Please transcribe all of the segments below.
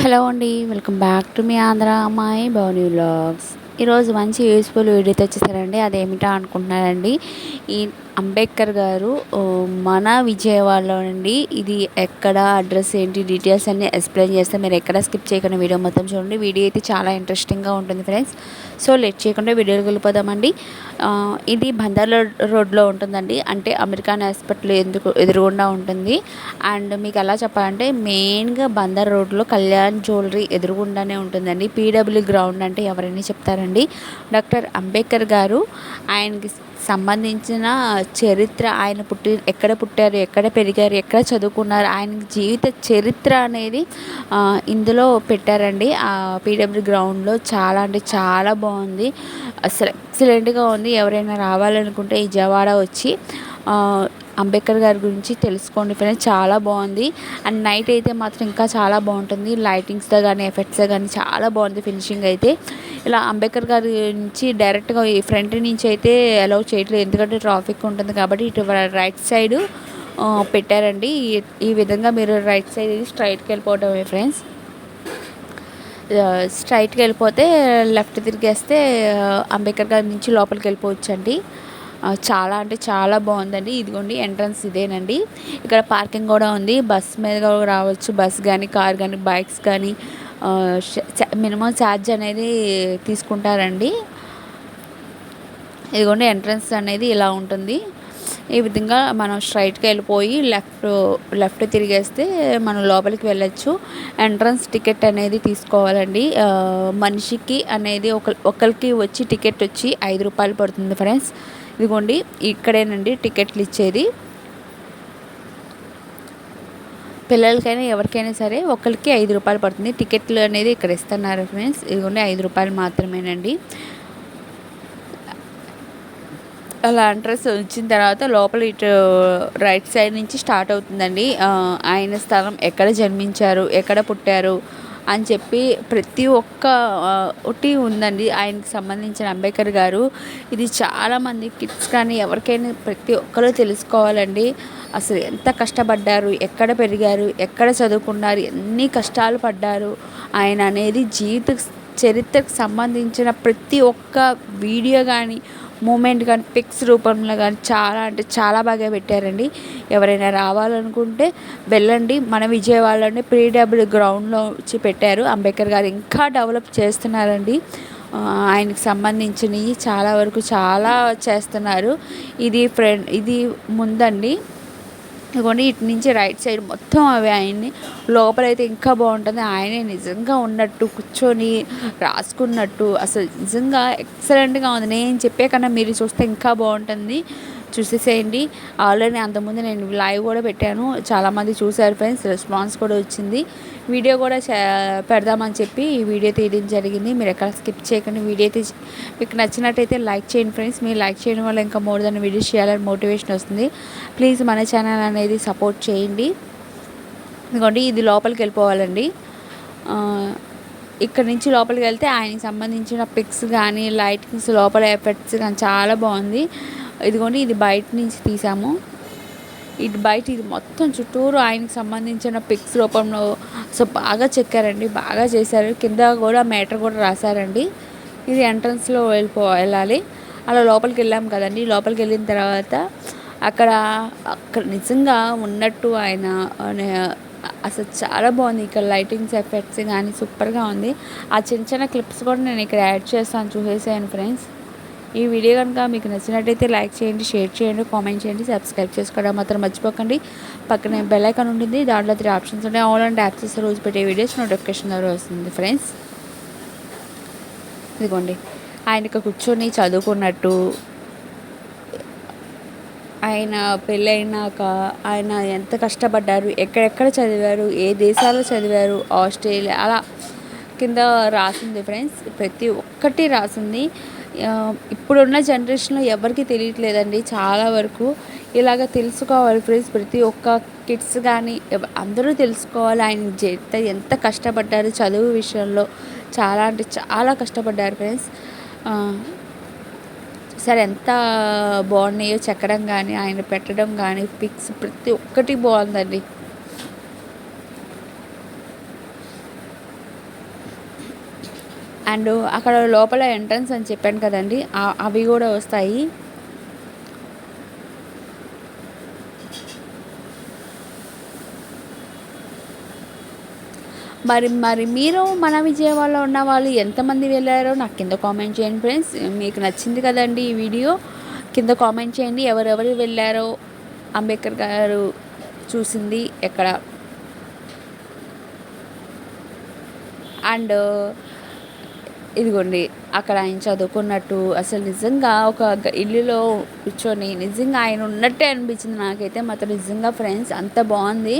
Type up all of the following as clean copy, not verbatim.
Hello అండి, welcome back to me Andhra అమ్మాయి Bhavani vlogs. ఈరోజు మంచి యూస్ఫుల్ వీడియోతో వచ్చేసారండి. అదేమిటా అనుకుంటున్నారండి, ఈ అంబేద్కర్ గారు మన విజయవాడలో నుండి ఇది ఎక్కడ, అడ్రస్ ఏంటి, డీటెయిల్స్ అన్నీ ఎక్స్ప్లెయిన్ చేస్తే మీరు ఎక్కడ స్కిప్ చేయకుండా వీడియో మొత్తం చూడండి. వీడియో అయితే చాలా ఇంట్రెస్టింగ్గా ఉంటుంది ఫ్రెండ్స్. సో లేట్ చేయకుండా వీడియోకి వెళ్ళిపోదామండి. ఇది బందర్ రోడ్లో ఉంటుందండి, అంటే అమెరికన్ హాస్పిటల్ ఎదురుగుండా ఉంటుంది. అండ్ మీకు ఎలా చెప్పాలంటే మెయిన్గా బందర్ రోడ్లో కళ్యాణ్ జ్యువెలరీ ఎదురుగుండానే ఉంటుందండి. పీడబ్ల్యూ గ్రౌండ్ అంటే ఎవరైనా చెప్తారండి. డాక్టర్ అంబేద్కర్ గారు, ఆయనకి సంబంధించిన చరిత్ర, ఆయన ఎక్కడ పుట్టారు, ఎక్కడ పెరిగారు, ఎక్కడ చదువుకున్నారు, ఆయన జీవిత చరిత్ర అనేది ఇందులో పెట్టారండి. ఆ పీడబ్ల్యూ గ్రౌండ్లో చాలా అంటే చాలా బాగుంది, అసలు ఎక్సలెంట్గా ఉంది. ఎవరైనా రావాలనుకుంటే ఈ విజయవాడ వచ్చి అంబేద్కర్ గారి గురించి తెలుసుకోండి ఫ్రెండ్స్, చాలా బాగుంది. అండ్ నైట్ అయితే మాత్రం ఇంకా చాలా బాగుంటుంది. లైటింగ్స్తో కానీ ఎఫెక్ట్స్తో కానీ చాలా బాగుంది ఫినిషింగ్ అయితే. ఇలా అంబేద్కర్ గారి నుంచి డైరెక్ట్గా ఈ ఫ్రంట్ నుంచి అయితే అలౌ చేయట్లేదు, ఎందుకంటే ట్రాఫిక్ ఉంటుంది కాబట్టి. ఇటు రైట్ సైడ్ పెట్టారండి. ఈ విధంగా మీరు రైట్ సైడ్ స్ట్రైట్కి వెళ్ళిపోవటమే ఫ్రెండ్స్. స్ట్రైట్కి వెళ్ళిపోతే లెఫ్ట్ తిరిగేస్తే అంబేద్కర్ గారి నుంచి లోపలికి వెళ్ళిపోవచ్చు అండి. చాలా అంటే చాలా బాగుందండి. ఇదిగోండి ఎంట్రన్స్ ఇదేనండి. ఇక్కడ పార్కింగ్ కూడా ఉంది, బస్ మీద కూడా రావచ్చు. బస్ కానీ, కార్ కానీ, బైక్స్ కానీ మినిమం ఛార్జ్ అనేది తీసుకుంటారండి. ఇదిగోండి ఎంట్రన్స్ అనేది ఇలా ఉంటుంది. ఈ విధంగా మనం స్ట్రైట్గా వెళ్ళిపోయి లెఫ్ట్ తిరిగేస్తే మనం లోపలికి వెళ్ళచ్చు. ఎంట్రన్స్ టికెట్ అనేది తీసుకోవాలండి. మనిషికి అనేది ఒకరికి వచ్చి టికెట్ వచ్చి 5 రూపాయలు పడుతుంది ఫ్రెండ్స్. ఇదిగోండి ఇక్కడేనండి టికెట్లు ఇచ్చేది. పిల్లలకైనా ఎవరికైనా సరే ఒకరికి 5 రూపాయలు పడుతుంది. టికెట్లు అనేది ఇక్కడ ఇస్తున్నారు ఫ్రెండ్స్. ఇదిగోండి 5 రూపాయలు మాత్రమేనండి. అలా ఎంట్రన్స్ వచ్చిన తర్వాత లోపల ఇటు రైట్ సైడ్ నుంచి స్టార్ట్ అవుతుందండి. ఆయన స్థలం, ఎక్కడ జన్మించారు, ఎక్కడ పుట్టారు అని చెప్పి ప్రతి ఒక్క ఒకటి ఉందండి ఆయనకి సంబంధించిన. అంబేద్కర్ గారు ఇది చాలామంది కిడ్స్ కానీ ఎవరికైనా ప్రతి ఒక్కరూ తెలుసుకోవాలండి. అసలు ఎంత కష్టపడ్డారు, ఎక్కడ పెరిగారు, ఎక్కడ చదువుకున్నారు, ఎన్ని కష్టాలు పడ్డారు ఆయన అనేది జీవిత చరిత్రకు సంబంధించిన ప్రతి ఒక్క వీడియో కానీ, మూమెంట్ కానీ, పిక్స్ రూపంలో కానీ చాలా అంటే చాలా బాగా పెట్టారండి. ఎవరైనా రావాలనుకుంటే వెళ్ళండి. మన విజయవాడలోనే పీడబ్ల్యూ గ్రౌండ్లో వచ్చి పెట్టారు. అంబేద్కర్ గారు ఇంకా డెవలప్ చేస్తున్నారండి. ఆయనకు సంబంధించినవి చాలా వరకు చాలా చేస్తున్నారు. ఇది ముందండి. ఇదిగోండి ఇటు నుంచి రైట్ సైడ్ మొత్తం అవి ఆయన్ని. లోపలైతే ఇంకా బాగుంటుంది. ఆయనే నిజంగా ఉన్నట్టు కూర్చొని రాసుకున్నట్టు అసలు నిజంగా ఎక్సలెంట్గా ఉంది. నేను చెప్పే కన్నా మీరు చూస్తే ఇంకా బాగుంటుంది. చూసేసేయండి. ఆల్రెడీ అంతకుముందు నేను లైవ్ కూడా పెట్టాను, చాలామంది చూసారు ఫ్రెండ్స్, రెస్పాన్స్ కూడా వచ్చింది. వీడియో కూడా పెడదామని చెప్పి ఈ వీడియో తీయడం జరిగింది. మీరు ఎక్కడ స్కిప్ చేయకండి. వీడియో అయితే మీకు నచ్చినట్టయితే లైక్ చేయండి ఫ్రెండ్స్. మీరు లైక్ చేయడం వల్ల ఇంకా మోర్ దాన్ వీడియోస్ చేయాలని మోటివేషన్ వస్తుంది. ప్లీజ్ మన ఛానల్ అనేది సపోర్ట్ చేయండి. ఎందుకంటే ఇది లోపలికి వెళ్ళిపోవాలండి. ఇక్కడ నుంచి లోపలికి వెళ్తే ఆయనకి సంబంధించిన పిక్స్ కానీ, లైటింగ్స్, లోపల ఎఫెక్ట్స్ కానీ చాలా బాగుంది. ఇదిగోండి ఇది బయట నుంచి తీసాము. ఇటు బయట ఇది మొత్తం చుట్టూరు ఆయనకి సంబంధించిన పిక్స్ రూపంలో సో బాగా చెక్కారండి, బాగా చేశారు. కింద కూడా మీటర్ కూడా రాశారండి. ఇది ఎంట్రన్స్లో వెళ్ళాలి. అలా లోపలికి వెళ్ళాం కదండి. లోపలికి వెళ్ళిన తర్వాత అక్కడ నిజంగా ఉన్నట్టు ఆయన అసలు చాలా బాగుంది. ఇక్కడ లైటింగ్స్ ఎఫెక్ట్స్ కానీ సూపర్గా ఉంది. ఆ చిన్న చిన్న క్లిప్స్ కూడా నేను ఇక్కడ యాడ్ చేస్తాను, చూసేసాను ఫ్రెండ్స్. ఈ వీడియో కనుక మీకు నచ్చినట్టయితే లైక్ చేయండి, షేర్ చేయండి, కామెంట్ చేయండి, సబ్స్క్రైబ్ చేసుకోవడం మాత్రం మర్చిపోకండి. పక్కనే బెల్ ఐకాన్ ఉంటుంది, దాంట్లో 3 ఆప్షన్స్ ఉంటాయి. ఆల్ అండ్ యాప్స్ రోజు పెట్టే వీడియోస్ నోటిఫికేషన్ ద్వారా వస్తుంది ఫ్రెండ్స్. ఇదిగోండి ఆయనకు కూర్చొని చదువుకున్నట్టు, ఆయన పెళ్ళైనాక ఆయన ఎంత కష్టపడ్డారు, ఎక్కడెక్కడ చదివారు, ఏ దేశాల్లో చదివారు, ఆస్ట్రేలియా, అలా కింద రాసింది ఫ్రెండ్స్. ప్రతి ఒక్కటి రాసింది. ఇప్పుడున్న జనరేషన్లో ఎవరికి తెలియట్లేదండి చాలా వరకు. ఇలాగ తెలుసుకోవాలి ఫ్రెండ్స్. ప్రతి ఒక్క కిడ్స్ కానీ అందరూ తెలుసుకోవాలి. ఆయన ఎంత కష్టపడ్డారు చదువు విషయంలో. చాలా అంటే చాలా కష్టపడ్డారు ఫ్రెండ్స్. సరే ఎంత బాగున్నాయో చెక్కడం కానీ, ఆయన పెట్టడం కానీ, పిక్స్ ప్రతి ఒక్కటి బాగుందండి. అండ్ అక్కడ లోపల ఎంట్రన్స్ అని చెప్పాను కదండి, అవి కూడా వస్తాయి. మరి మీరు మన విజయవాడలో ఉన్న వాళ్ళు ఎంతమంది వెళ్ళారో నాకు కింద కామెంట్ చేయండి ఫ్రెండ్స్. మీకు నచ్చింది కదండి ఈ వీడియో, కింద కామెంట్ చేయండి ఎవరెవరు వెళ్ళారో, అంబేద్కర్ గారు చూసింది ఎక్కడ. అండ్ ఇదిగోండి అక్కడ ఆయన చదువుకున్నట్టు, అసలు నిజంగా ఒక ఇల్లులో కూర్చొని నిజంగా ఆయన ఉన్నట్టే అనిపించింది నాకైతే మాత్రం. నిజంగా ఫ్రెండ్స్ అంత బాగుంది,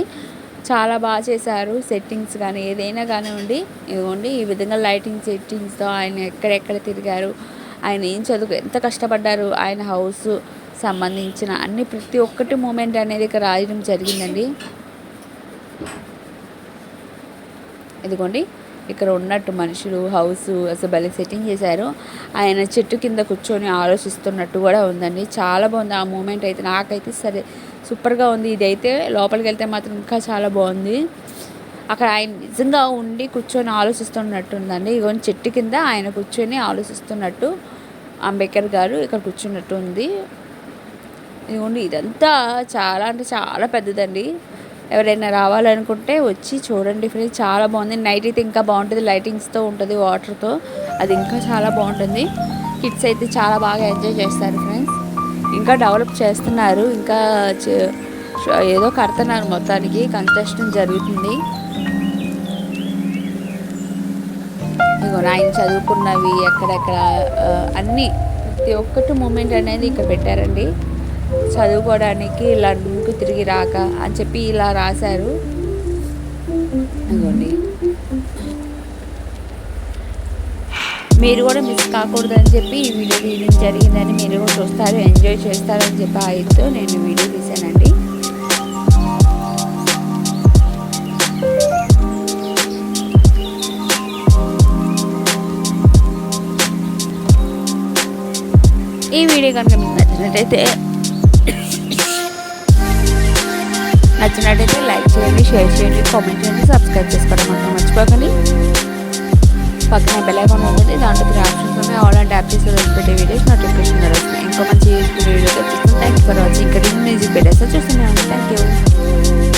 చాలా బాగా చేశారు సెట్టింగ్స్ కానీ ఏదైనా కానివ్వండి. ఇదిగోండి ఈ విధంగా లైటింగ్ సెట్టింగ్స్తో ఆయన ఎక్కడెక్కడ తిరిగారు, ఆయన ఏం ఎంత కష్టపడ్డారు, ఆయన హౌస్ సంబంధించిన అన్ని ప్రతి ఒక్కటి మూమెంట్ అనేది ఇక్కడ రాయడం జరిగిందండి. ఇదిగోండి ఇక్కడ ఉన్నట్టు మనుషులు, హౌస్ అసలు భలే సెట్టింగ్ చేశారు. ఆయన చెట్టు కింద కూర్చొని ఆలోచిస్తున్నట్టు కూడా ఉందండి. చాలా బాగుంది ఆ మూమెంట్ అయితే, నాకైతే సరే సూపర్గా ఉంది. ఇదైతే లోపలికి వెళ్తే మాత్రం ఇంకా చాలా బాగుంది. అక్కడ ఆయన నిజంగా ఉండి కూర్చొని ఆలోచిస్తున్నట్టు ఉందండి. ఇగోని చెట్టు కింద ఆయన కూర్చొని ఆలోచిస్తున్నట్టు అంబేద్కర్ గారు ఇక్కడ కూర్చున్నట్టు ఉంది. ఇదిగోండి ఇదంతా చాలా అంటే చాలా పెద్దదండి. ఎవరైనా రావాలనుకుంటే వచ్చి చూడండి ఫ్రెండ్స్, చాలా బాగుంది. నైట్ అయితే ఇంకా బాగుంటుంది, లైటింగ్స్తో ఉంటుంది, వాటర్తో, అది ఇంకా చాలా బాగుంటుంది. కిడ్స్ అయితే చాలా బాగా ఎంజాయ్ చేస్తారు ఫ్రెండ్స్. ఇంకా డెవలప్ చేస్తున్నారు, ఇంకా ఏదో కడుతున్నారు, మొత్తానికి కన్స్ట్రక్షన్ జరుగుతుంది. ఇగో ఆయన చదువుకున్నవి ఎక్కడెక్కడ అన్నీ ప్రతి ఒక్కటి మూమెంట్ అనేది ఇక్కడ పెట్టారండి. చదువుకోవడానికి లండన్కు తిరిగి రాక అని చెప్పి ఇలా రాశారు. ఇదిగోండి మీరు కూడా మిస్ కాకూడదని చెప్పి ఈ వీడియో తీయడం జరిగిందని, మీరు కూడా చూస్తారు, ఎంజాయ్ చేస్తారని చెప్పి ఆయనతో నేను వీడియో తీశానండి. ఈ వీడియో కనుక మీకు నచ్చినట్టయితే లైక్ చేయండి, షేర్ చేయండి, కామెంట్ చేయండి, సబ్స్క్రైబ్ చేసుకోవడం మాత్రం మర్చిపోకండి. పక్కన బెల్ ఐకాన్ ఉంటుంది, దాంట్లో 3 ఆప్షన్స్ ఉన్నాయి. ఆల్ అండ్ ట్యాప్ చేసి పెట్టే వీడియోస్ నోటిఫికేషన్ వస్తుంది. ఇంకో మంచి యూస్ఫుల్ వీడియోగా చూస్తాం. Thank you for watching. ఇక్కడ మ్యూజిక్ పెట్టేస్తా చూస్తున్నాను. Thank you.